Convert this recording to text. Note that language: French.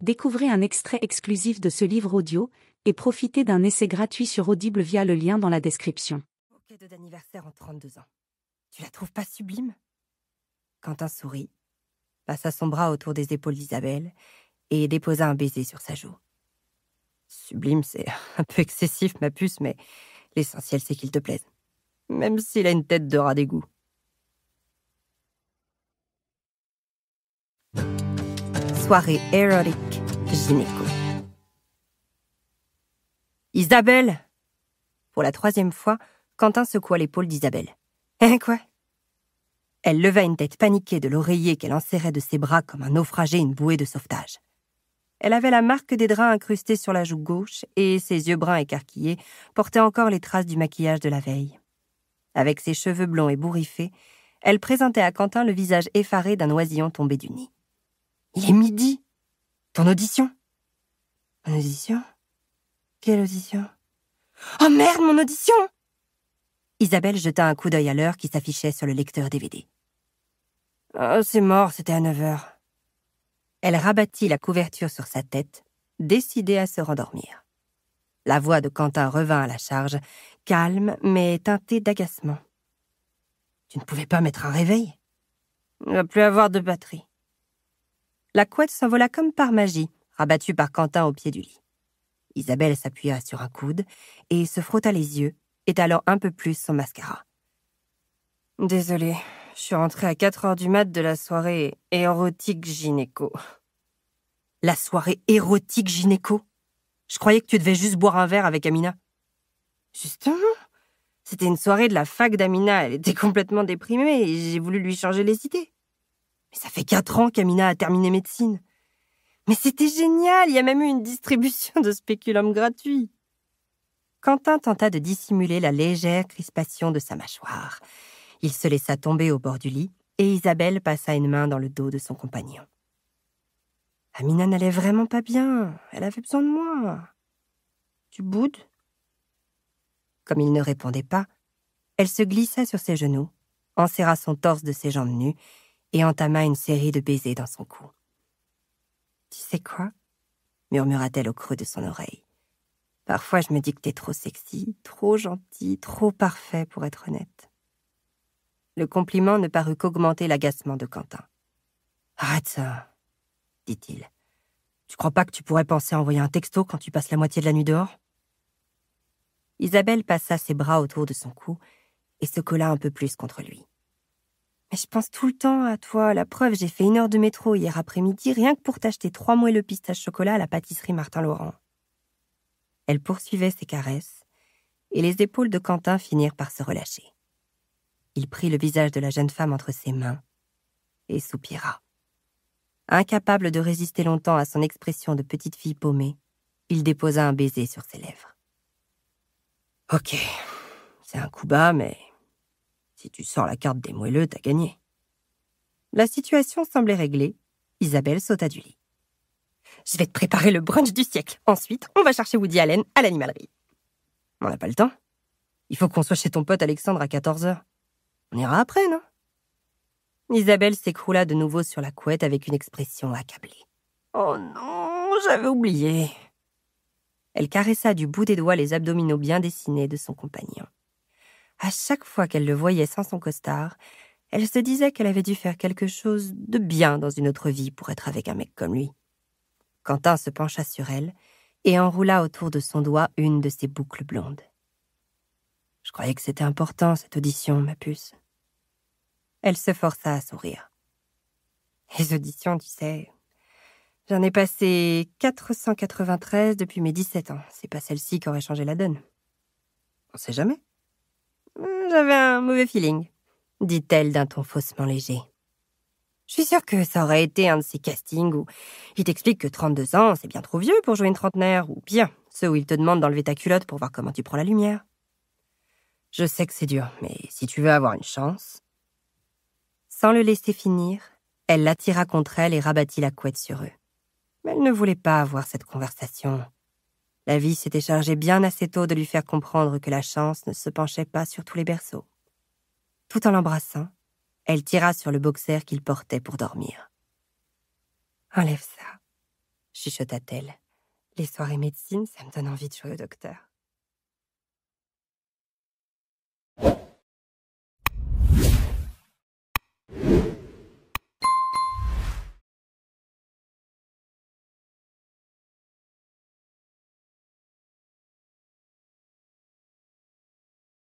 Découvrez un extrait exclusif de ce livre audio et profitez d'un essai gratuit sur Audible via le lien dans la description. Au cadeau d'anniversaire en 32 ans. Tu la trouves pas sublime? Quentin sourit, passa son bras autour des épaules d'Isabelle et déposa un baiser sur sa joue. Sublime, c'est un peu excessif, ma puce, mais l'essentiel, c'est qu'il te plaise. Même s'il a une tête de rat d'égout. Soirée érotique gynéco. Isabelle! Pour la 3e fois, Quentin secoua l'épaule d'Isabelle. Hein, quoi? Elle leva une tête paniquée de l'oreiller qu'elle enserrait de ses bras comme un naufragé une bouée de sauvetage. Elle avait la marque des draps incrustés sur la joue gauche et ses yeux bruns écarquillés portaient encore les traces du maquillage de la veille. Avec ses cheveux blonds et bourriffés, elle présentait à Quentin le visage effaré d'un oisillon tombé du nid. « Il est midi! Ton audition ?»« Mon audition? Quelle audition? Oh merde, mon audition !» Isabelle jeta un coup d'œil à l'heure qui s'affichait sur le lecteur DVD. « Oh, c'est mort, c'était à 9h. » Elle rabattit la couverture sur sa tête, décidée à se rendormir. La voix de Quentin revint à la charge, calme mais teintée d'agacement. « Tu ne pouvais pas mettre un réveil? Il ne va plus avoir de batterie. » La couette s'envola comme par magie, rabattue par Quentin au pied du lit. Isabelle s'appuya sur un coude et se frotta les yeux, étalant un peu plus son mascara. « Désolée, je suis rentrée à 4h du mat de la soirée érotique gynéco. » La soirée érotique gynéco? Je croyais que tu devais juste boire un verre avec Amina. Justement, c'était une soirée de la fac d'Amina. Elle était complètement déprimée et j'ai voulu lui changer les idées. Mais ça fait 4 ans qu'Amina a terminé médecine. Mais c'était génial, il y a même eu une distribution de spéculum gratuit. Quentin tenta de dissimuler la légère crispation de sa mâchoire. Il se laissa tomber au bord du lit et Isabelle passa une main dans le dos de son compagnon. Amina n'allait vraiment pas bien, elle avait besoin de moi. Tu boudes? Comme il ne répondait pas, elle se glissa sur ses genoux, enserra son torse de ses jambes nues et entama une série de baisers dans son cou. « Tu sais quoi ?» murmura-t-elle au creux de son oreille. « Parfois, je me dis que t'es trop sexy, trop gentil, trop parfait pour être honnête. » Le compliment ne parut qu'augmenter l'agacement de Quentin. « Arrête ça !» dit-il. « Tu crois pas que tu pourrais penser à envoyer un texto quand tu passes la moitié de la nuit dehors ?» Isabelle passa ses bras autour de son cou et se colla un peu plus contre lui. « Mais je pense tout le temps à toi. La preuve, j'ai fait 1 heure de métro hier après-midi rien que pour t'acheter 3 moelleux pistache chocolat à la pâtisserie Martin Laurent. » Elle poursuivait ses caresses et les épaules de Quentin finirent par se relâcher. Il prit le visage de la jeune femme entre ses mains et soupira. Incapable de résister longtemps à son expression de petite fille paumée, il déposa un baiser sur ses lèvres. « Ok, c'est un coup bas, mais si tu sors la carte des moelleux, t'as gagné. » La situation semblait réglée. Isabelle sauta du lit. « Je vais te préparer le brunch du siècle. Ensuite, on va chercher Woody Allen à l'animalerie. » On n'a pas le temps. Il faut qu'on soit chez ton pote Alexandre à 14h. On ira après, non? Isabelle s'écroula de nouveau sur la couette avec une expression accablée. « Oh non, j'avais oublié. » Elle caressa du bout des doigts les abdominaux bien dessinés de son compagnon. À chaque fois qu'elle le voyait sans son costard, elle se disait qu'elle avait dû faire quelque chose de bien dans une autre vie pour être avec un mec comme lui. Quentin se pencha sur elle et enroula autour de son doigt une de ses boucles blondes. « Je croyais que c'était important, cette audition, ma puce. » Elle se força à sourire. « Les auditions, tu sais, j'en ai passé 493 depuis mes 17 ans. C'est pas celle-ci qui aurait changé la donne. » On sait jamais. J'avais un mauvais feeling, dit-elle d'un ton faussement léger. Je suis sûre que ça aurait été un de ces castings où il t'explique que 32 ans, c'est bien trop vieux pour jouer une trentenaire, ou bien ceux où il te demande d'enlever ta culotte pour voir comment tu prends la lumière. Je sais que c'est dur, mais si tu veux avoir une chance... Sans le laisser finir, elle l'attira contre elle et rabattit la couette sur eux. Mais elle ne voulait pas avoir cette conversation. La vie s'était chargée bien assez tôt de lui faire comprendre que la chance ne se penchait pas sur tous les berceaux. Tout en l'embrassant, elle tira sur le boxer qu'il portait pour dormir. « Enlève ça. chuchota-t-elle. Les soirées médecine, ça me donne envie de jouer au docteur.